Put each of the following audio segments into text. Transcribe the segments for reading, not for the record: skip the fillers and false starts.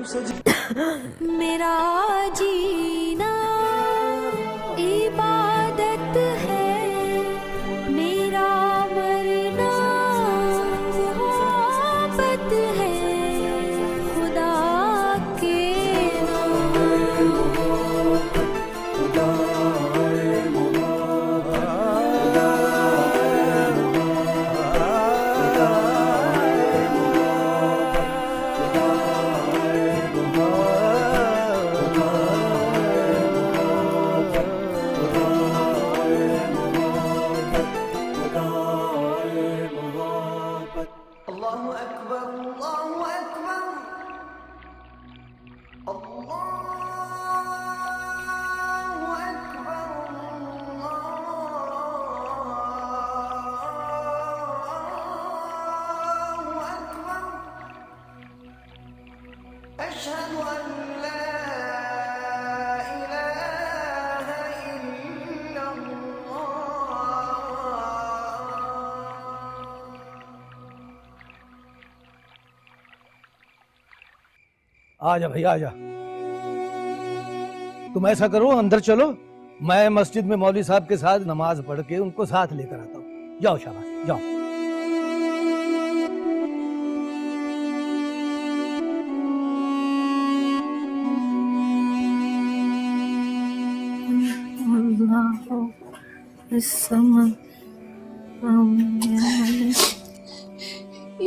मेरा जीना इबादत है, मेरा मरना मोहब्बत है, खुदा के अल्लाहु अकबर, अल्लाहु अकबर, अल्लाहु अकबर, अल्लाहु अकबर, अशहदु अन ला इलाहा इल्लल्लाह। आजा भाई आजा। तुम ऐसा करो, अंदर चलो, मैं मस्जिद में मौलवी साहब के साथ नमाज पढ़ के उनको साथ लेकर आता हूँ। जाओ शाबाश, जाओ।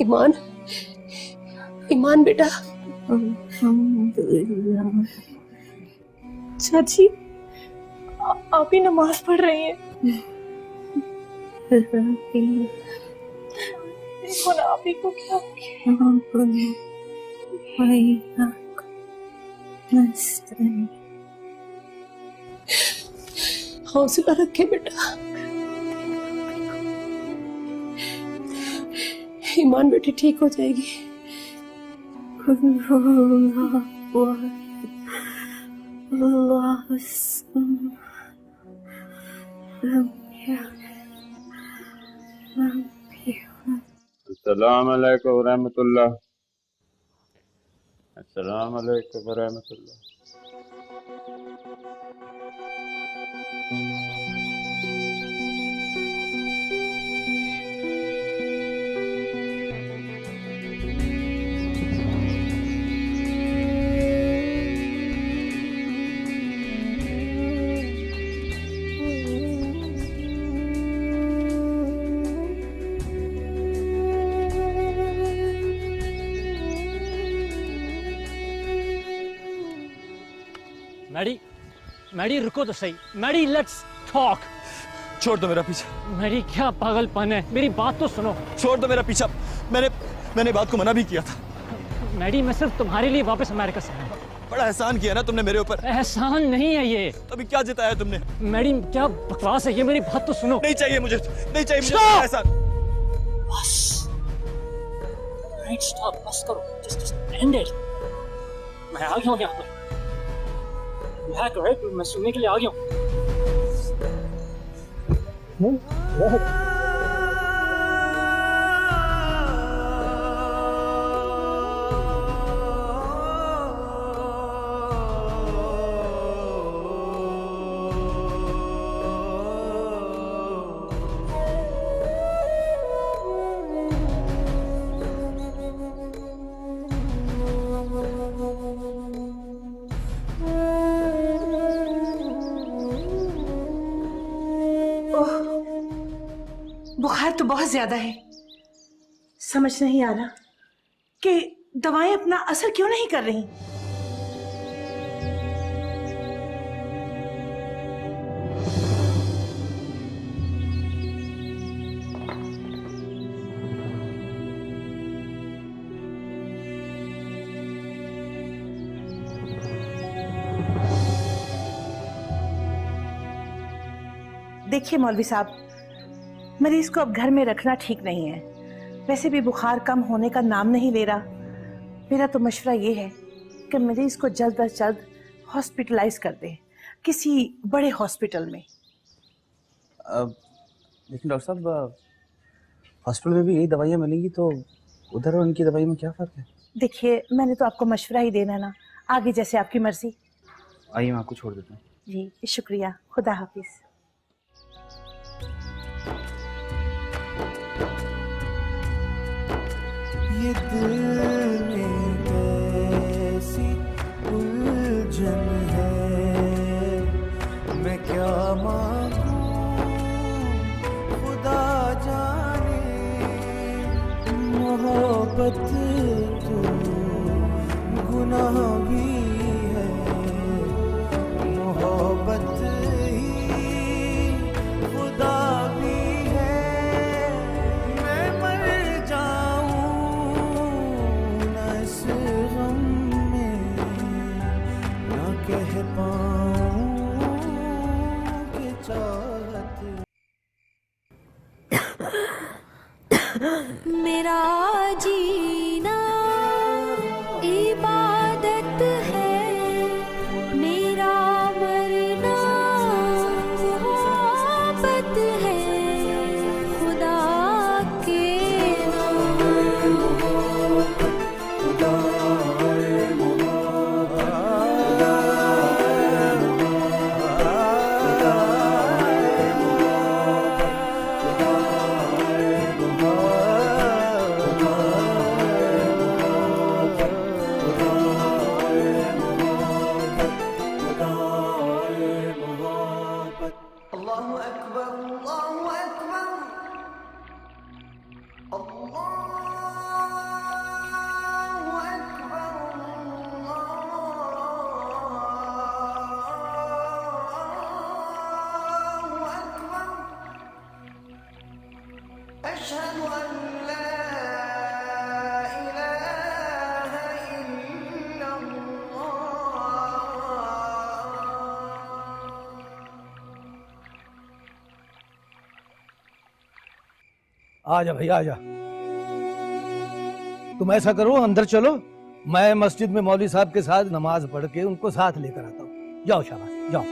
ईमान, ईमान बेटा। चाची, आप ही नमाज पढ़ रही हैं। देखो ना आप ही को क्या हो गया। हौसला रखे बेटा। ईमान बेटी ठीक हो जाएगी। अस्सलाम वालेकुम वरहमतुल्लाह। अस्सलाम वालेकुम वरहमतुल्लाह। मैडी, मैडी रुको तो सही। Maddy let's talk. छोड़ दो मेरा पीछा। मैडी क्या पागलपन है, मेरी बात तो सुनो। छोड़ दो मेरा पीछा। मैंने बात को मना भी किया था। मैडी मैं सिर्फ तुम्हारे लिए वापस अमेरिका से आया। बड़ा एहसान किया ना तुमने मेरे ऊपर। एहसान नहीं है ये। अभी क्या जिताया तुमने? मैडी क्या बकवास है ये, मेरी बात तो सुनो। नहीं चाहिए मुझे, नहीं चाहिए मुझे एहसान। बस राइट, स्टॉप, बस करो, जस्ट एंड इट। मैं आ गया हूँ यहाँ पर। करेक्ट, मैं सुनने के लिए आ गया हूँ। बुखार तो बहुत ज्यादा है। समझ नहीं आ रहा कि दवाएं अपना असर क्यों नहीं कर रही। देखिए मौलवी साहब, मरीज को अब घर में रखना ठीक नहीं है। वैसे भी बुखार कम होने का नाम नहीं ले रहा। मेरा तो मशवरा ये है कि मरीज को जल्द अज जल्द हॉस्पिटलाइज कर दें किसी बड़े हॉस्पिटल में। लेकिन डॉक्टर साहब, हॉस्पिटल में भी यही दवाइयाँ मिलेंगी तो उधर और उनकी दवाई में क्या फ़र्क है? देखिए, मैंने तो आपको मशवरा ही देना ना, आगे जैसे आपकी मर्जी। आइए मैं आपको छोड़ देता हूँ। जी शुक्रिया, खुदा हाफिज। ये दिल में कैसी उलझन है, मैं क्या मांगूं खुदा जाने। मोहब्बत तो गुनाह भी है, मोहब्बत ही खुदा भी है। मैं मर जाऊं न इस गम में, ना कह पाऊं कि चाहत। मेरा जीना इबादत है, मेरा मरना मोहब्बत है, खुदा के अल्लाहु अकबर, अल्लाहु अकबर, अल्लाहु अकबर, अल्लाहु अकबर। अशहदु अन ला इलाहा इल्लल्लाह। आजा भैया आजा। तुम ऐसा करो, अंदर चलो, मैं मस्जिद में मौलवी साहब के साथ नमाज पढ़ के उनको साथ लेकर आता हूँ। जाओ शाबाश, जाओ।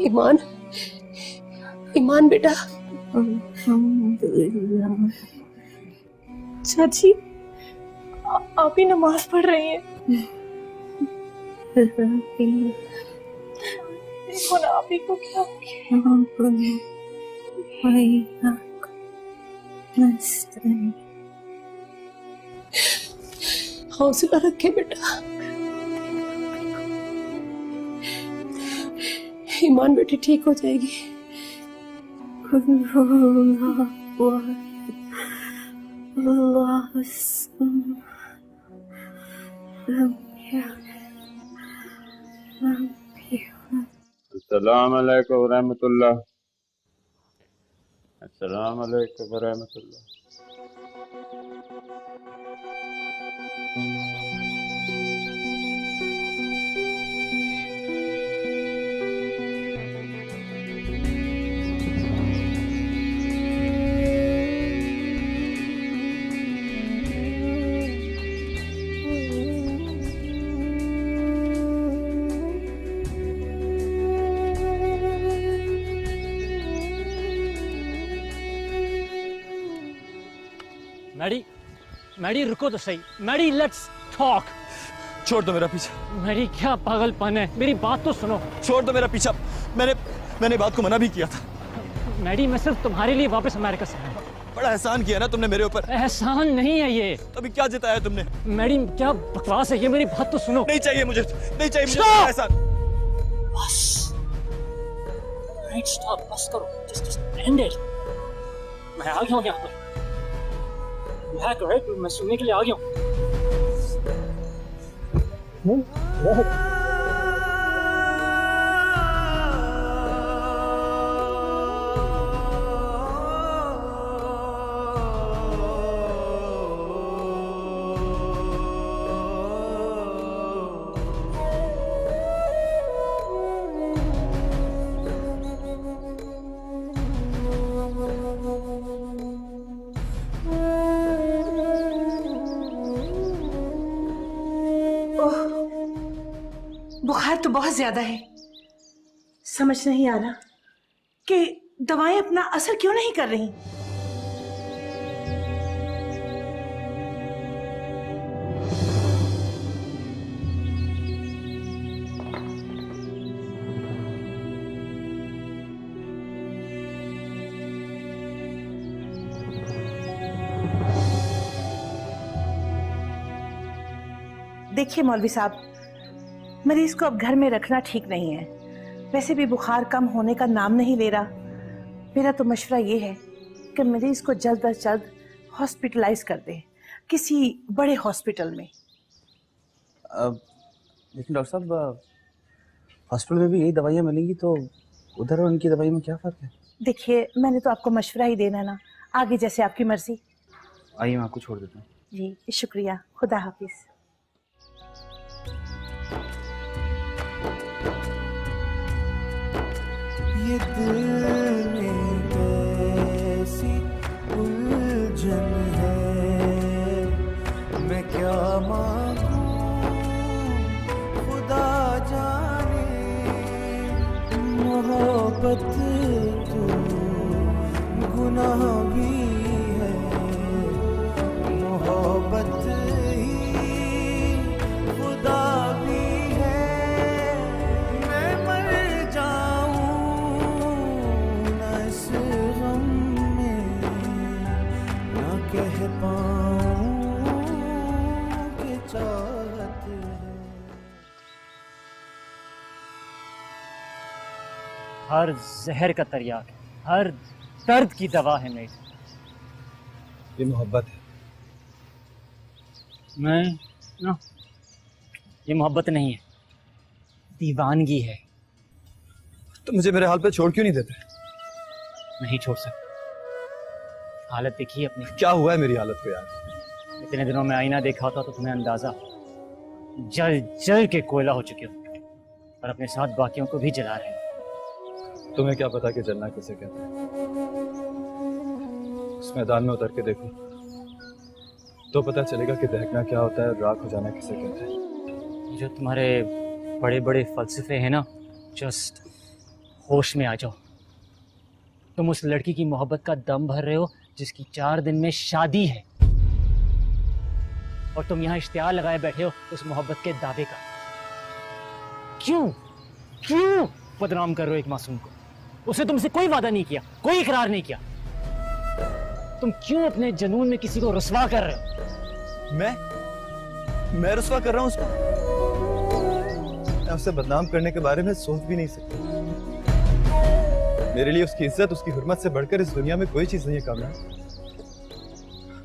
ईमान, ईमान बेटा। चाची, आप ही नमाज पढ़ रही हैं। देखो ना आप ही को क्या हो गया। हौसला रखे बेटा। ईमान बेटी ठीक हो जाएगी। अस्सलाम वालेकुम रहमतुल्लाह। अस्सलाम वालेकुम रहमतुल्लाह। मैडी, मैडी रुको तो सही। Maddy let's talk. छोड़ दो मेरा पीछा। मैडी क्या पागलपन है, मेरी बात तो सुनो। छोड़ दो मेरा पीछा। मैंने बात को मना भी किया था। मैडी मैं सिर्फ तुम्हारे लिए वापस अमेरिका से आया। बड़ा एहसान किया ना तुमने मेरे ऊपर। एहसान नहीं है ये। अभी क्या जिताया तुमने? मैडी क्या बकवास है ये, मेरी बात तो सुनो। नहीं चाहिए मुझे, नहीं चाहिए मुझे एहसान। बस राइट, स्टॉप, बस करो, जस्ट एंड इट। मैं आ गया हूँ यहाँ पर। मैं सुनने के लिए आ गया हूँ। ओह, बुखार तो बहुत ज्यादा है। समझ नहीं आ रहा कि दवाएं अपना असर क्यों नहीं कर रही। देखिए मौलवी साहब, मरीज को अब घर में रखना ठीक नहीं है। वैसे भी बुखार कम होने का नाम नहीं ले रहा। मेरा तो मशवरा ये है कि मरीज को जल्द अज जल्द हॉस्पिटलाइज कर दे किसी बड़े हॉस्पिटल में। लेकिन डॉक्टर साहब, हॉस्पिटल में भी यही दवाइयाँ मिलेंगी तो उधर और उनकी दवाई में क्या फ़र्क है? देखिए, मैंने तो आपको मशवरा ही देना ना, आगे जैसे आपकी मर्जी। आइए मैं आपको छोड़ देता हूँ। जी शुक्रिया, खुदा हाफिज। ये दिल में कैसी उलझन है, मैं क्या मांगूं खुदा जाने। मोहब्बत तो गुनाह भी है, मोहब्बत ही खुदा भी है। मैं मर जाऊं न इस गम में, ना कह पाऊं कि चाहत है। हर जहर का तरियाक है, हर दर्द की दवा है मेरी। ये मोहब्बत है। मैं ना, ये मोहब्बत नहीं है, दीवानगी है। तो मुझे मेरे हाल पे छोड़ क्यों नहीं देते? नहीं छोड़ सकता। हालत देखी अपनी, क्या हुआ है मेरी हालत को यार? इतने दिनों में आईना देखा होता तो तुम्हें अंदाजा, जल जल के कोयला हो चुके हो और अपने साथ बाकियों को भी जला रहे हो। तुम्हें क्या पता कि जलना किसे कहते हैं? उस मैदान में उतर के देखो तो पता चलेगा कि दहकना क्या होता है और राख हो जाना किसे कहते हैं। जो तुम्हारे बड़े बड़े फलसफे हैं ना, जस्ट होश में आ जाओ। तुम उस लड़की की मोहब्बत का दम भर रहे हो जिसकी 4 दिन में शादी है, और तुम यहाँ इश्तिहार लगाए बैठे हो उस मोहब्बत के दावे का। क्यों क्यों बदनाम कर रहे हो एक मासूम को? उसने तुमसे कोई वादा नहीं किया, कोई इकरार नहीं किया। तुम क्यों अपने जुनून में किसी को रुस्वा कर रहे हो? मैं रुस्वा कर रहा हूँ उसको? मैं उसे बदनाम करने के बारे में सोच भी नहीं सकता। मेरे लिए उसकी इज्जत, उसकी हुर्मत से बढ़कर इस दुनिया में कोई चीज नहीं है कामना।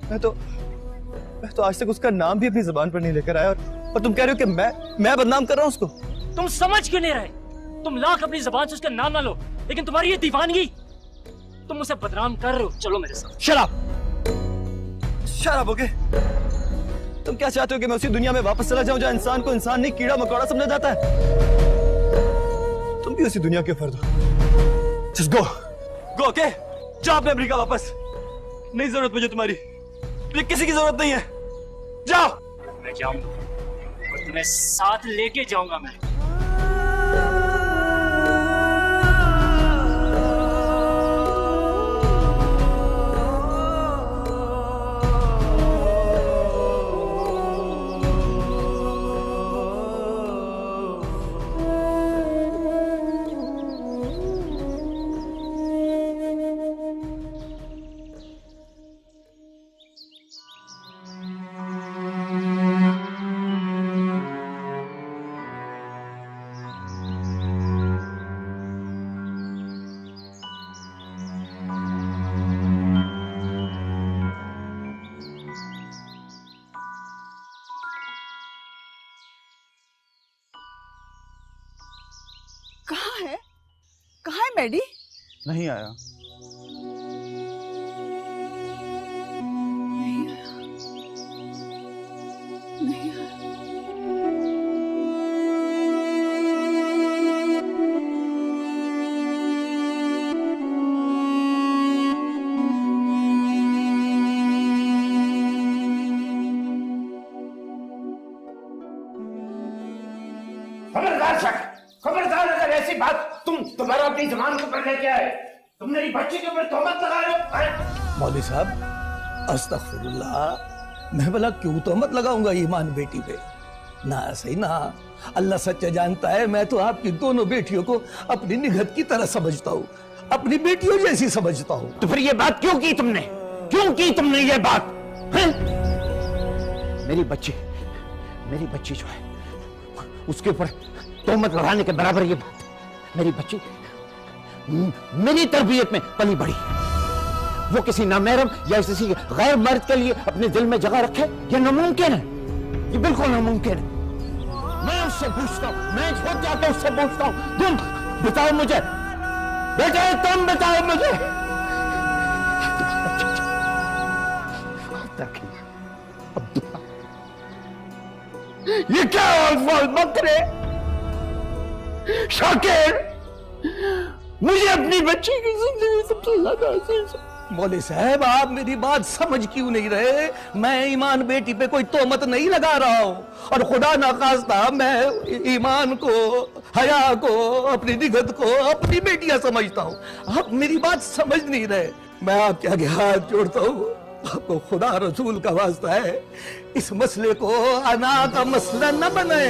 मैं तो आज तक उसका नाम भी अपनी जुबान पर नहीं लेकर आया, और तुम कह रहे हो कि मैं बदनाम कर रहा हूँ उसको? तुम समझ क्यों नहीं रहे? तुम लाख अपनी जुबान से उसका नाम ना लो, लेकिन तुम्हारी ये दीवानगी, तुम उसे बदनाम कर रहे हो। चलो मेरे साथ। शराब हो गए। तुम क्या चाहते हो कि मैं उसी दुनिया में वापस चला जाऊं जहां इंसान को इंसान नहीं कीड़ा मकोड़ा समझा जाता है? तुम भी उसी दुनिया के फर्द हो। Just go, okay? जाओ अपने अमेरिका वापस। नहीं जरूरत मुझे तुम्हारी, मुझे किसी की जरूरत नहीं है। जाओ। मैं जाऊंगा और तुम्हें साथ लेके जाऊंगा मैं। कहाँ है मैडी? नहीं आया। नहीं आया। खबरदार शक, खबरदार अगर ऐसी बात तुम्हारा अपनी जबान को पर लेके आए, तुम मेरी बच्ची के ऊपर तोहमत लगा रहे हो। मौलवी साहब, अस्तगफिरुल्लाह, मैं भला क्यों तोहमत लगाऊंगा ईमान बेटी पे? ना सही ना, अल्लाह सच्चा जानता है, मैं तो आपकी दोनों बेटियों को अपनी निगहत की तरह समझता हूँ, अपनी बेटियों जैसी समझता हूँ। तो फिर ये बात क्यों की तुमने? क्यों की तुमने ये बात? हैं? मेरी बच्ची जो है उसके ऊपर तोहमत लगाने के बराबर ये बात। मेरी बच्ची मेरी तरबियत में पली बड़ी, वो किसी नामहरम या किसी गैर मर्द के लिए अपने दिल में जगह रखे, ये नामुमकिन है, ये बिल्कुल नामुमकिन है। मैं उससे पूछता हूँ, मैं खुद जाकर उससे पूछता हूँ, तुम बताओ मुझे, बेटा तुम बताओ मुझे। ये क्या अल्फाज बकरे? शाकिर, मुझे अपनी बच्ची की जिंदगी सबसे ज्यादा अजीज है। मौलवी साहब, आप मेरी बात समझ क्यों नहीं रहे? मैं ईमान बेटी पे कोई तोहमत नहीं लगा रहा हूँ, और खुदा ना खास्ता मैं ईमान को, हया को, अपनी निगहत को अपनी बेटियां समझता हूँ। आप मेरी बात समझ नहीं रहे। मैं आपके आगे हाथ जोड़ता हूँ, आपको खुदा रसूल का वास्ता है, इस मसले को अना का मसला न बने।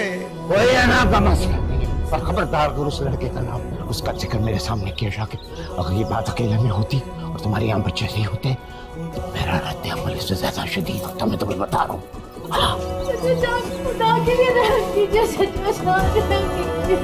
कोई अना का मसला नहीं है, और खबरदार अगर उस लड़के का नाम, उसका जिक्र मेरे सामने किया शाकिर, अगर ये बात अकेले में होती और तुम्हारे यहाँ बच्चे नहीं होते तो मेरा रद्द अमल इससे ज्यादा शदीद होता, मैं तुम्हें बता रहा हूँ। खुदा के लिए रहम कीजिए, सच में कीजिए।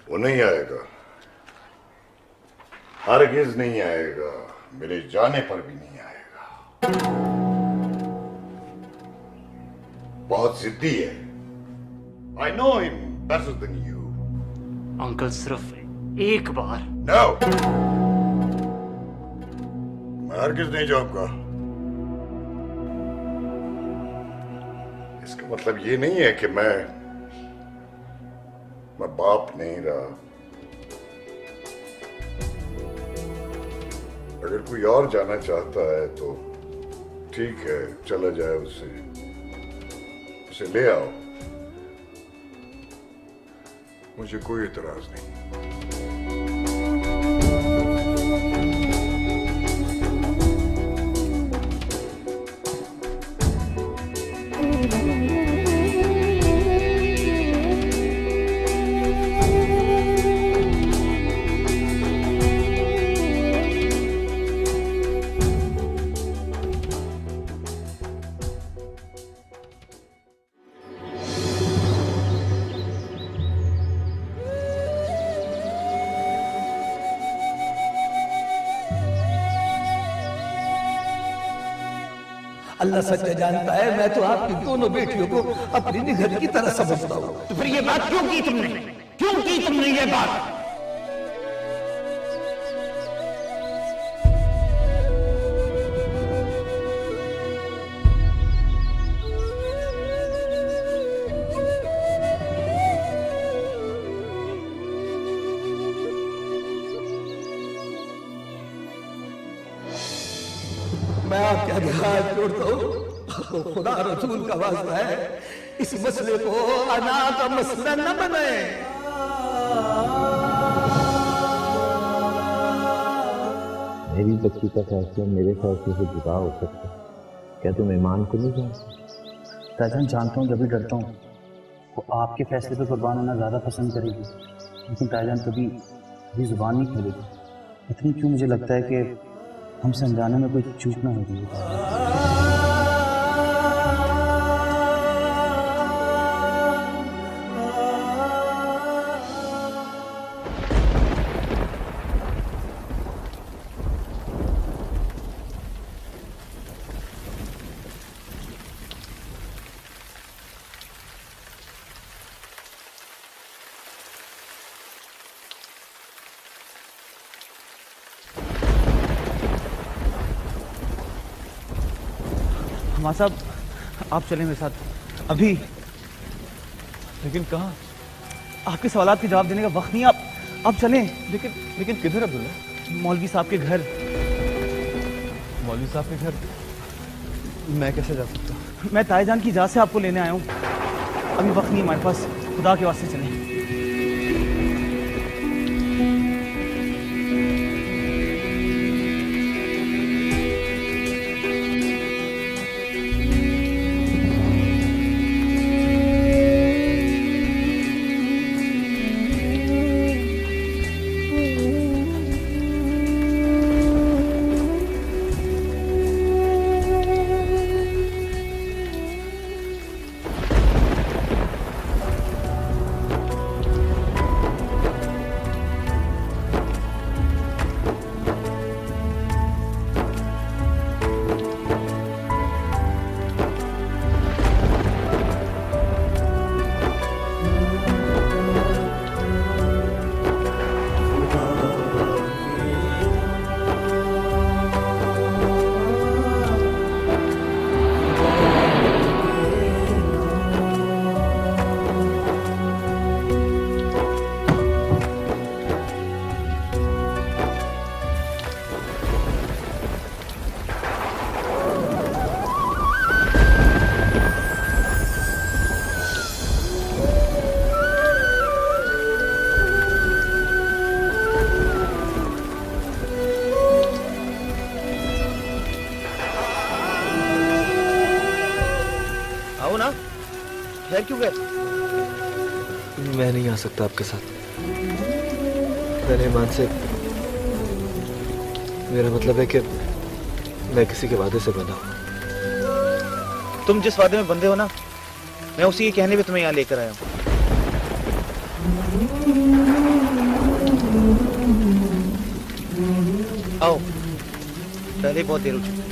वो नहीं आएगा, हरगिज नहीं आएगा, मेरे जाने पर भी नहीं आएगा। बहुत जिद्दी है। I know him better than you. Uncle सिर्फ एक बार। No. मैं हरगिज नहीं जाऊंगा। इसका मतलब ये नहीं है कि मैं बाप नहीं रहा। अगर कोई और जाना चाहता है तो ठीक है, चला जाए, उसे ले आओ, मुझे कोई इतराज नहीं। अल्लाह सच्चा जानता है, मैं तो आपकी दोनों बेटियों को अपनी निगहत की तरह समझता हूँ। तो फिर ये बात क्यों की तुमने? क्यों की तुमने ये बात? मैं आपके आगे हाथ जोड़ता हूँ, खुदा रसूल का वास्ता है, इस मसले को अना का मसला न बने। मेरी बच्ची का फैसला मेरे फैसले से जुदा हो सकता है, क्या तुम ईमान को नहीं जानते? ताजान जानता हूँ, जब भी डरता हूँ वो आपके फैसले पे कुर्बान होना ज़्यादा पसंद करेगी, लेकिन ताईजान कभी जुबान नहीं खोलेगी। पता नहीं क्यों मुझे लगता है कि हमसे अनजाने में कोई चूक ना हो रही है। हमारा साहब, आप चलें मेरे साथ अभी। लेकिन कहाँ? आपके सवालात के जवाब देने का वक्त नहीं। आप चलें। लेकिन किधर अब्दुल्ला? मौलवी साहब के घर। मौलवी साहब के घर मैं कैसे जा सकता हूँ? मैं ताईजान की इजाज़त से आपको लेने आया हूँ। अभी वक्त नहीं हमारे पास, खुदा के वास्ते चलें। क्यों गए? मैं नहीं आ सकता आपके साथ। मैंने ईमान से, मेरा मतलब है कि मैं किसी के वादे से बंधा हूं। तुम जिस वादे में बंधे हो ना, मैं उसी के कहने पे तुम्हें यहाँ लेकर आया हूँ। आओ, पहले बहुत देर हो चुकी।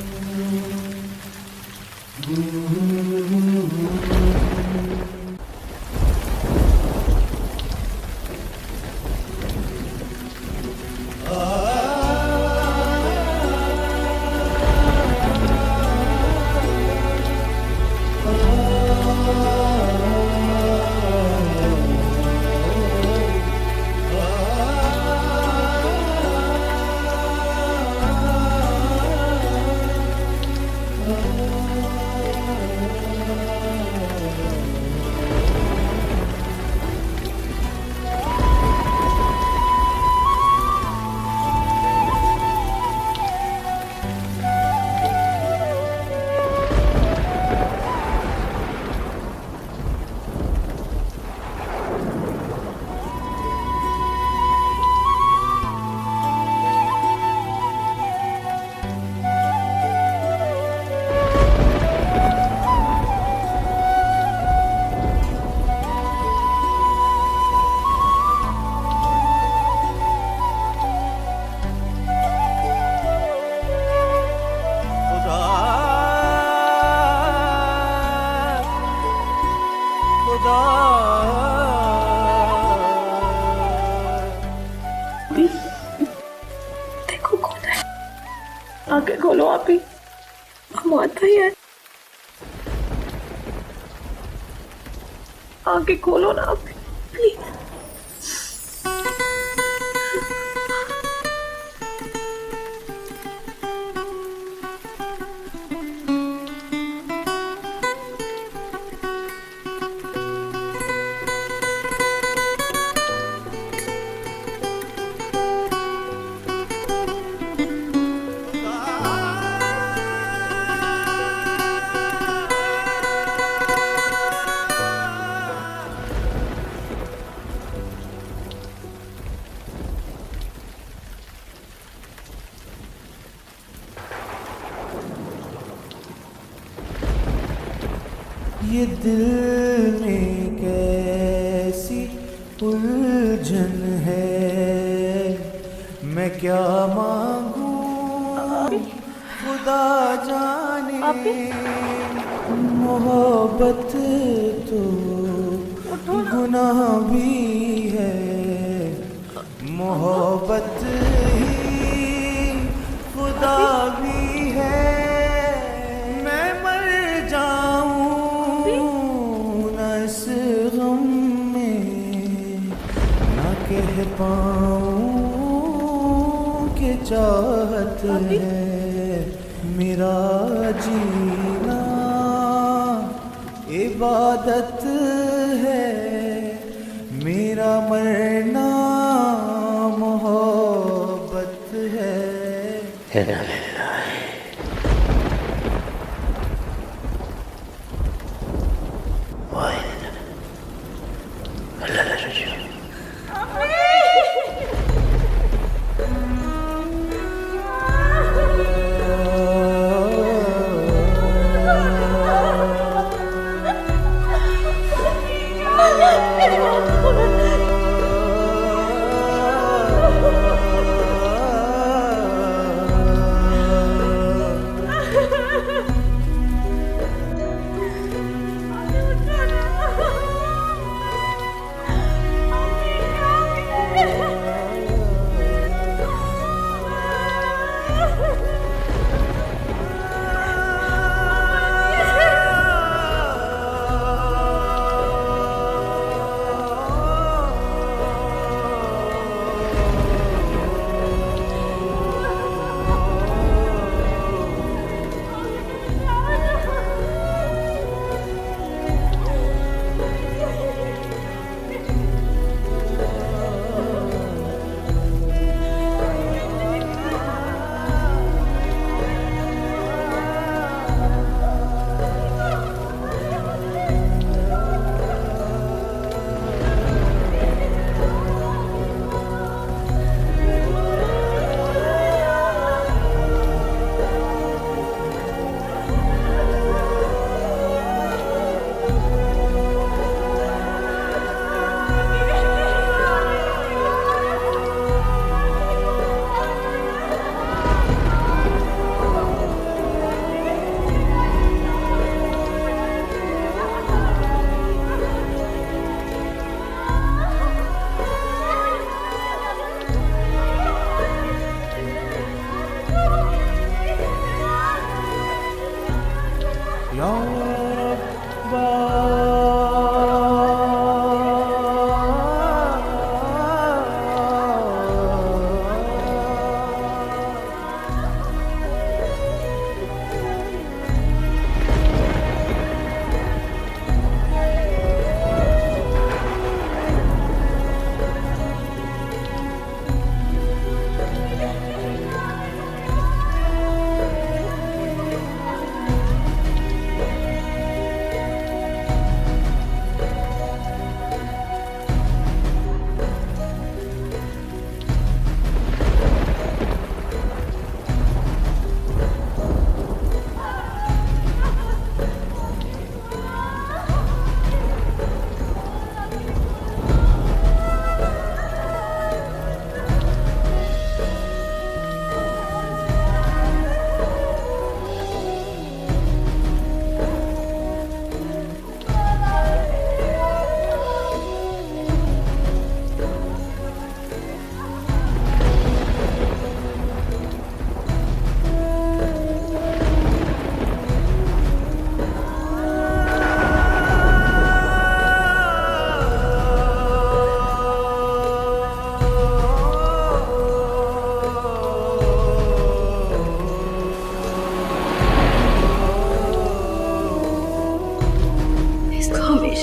देखो कौन है, आगे खोलो आप ही, हम आता ही है, आगे खोलो ना आप प्लीज। ये दिल में कैसी उलझन है, मैं क्या मांगू खुदा जाने। मोहब्बत तो गुनाह भी है, मोहब्बत ही खुदा भी है। मैं मर जाऊं न इस गम में, ना कह पाऊं कि चाहत है। मेरा जीना इबादत है, मेरा मरना मोहब्बत है।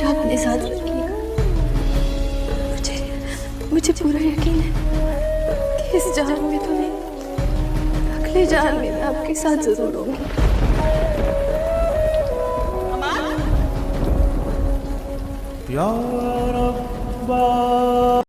अपने साथ रखिएगा। मुझे पूरा यकीन है कि इस जान में तो नहीं, अगले जान में मैं आपके साथ जरूर होंगी। या रब्बा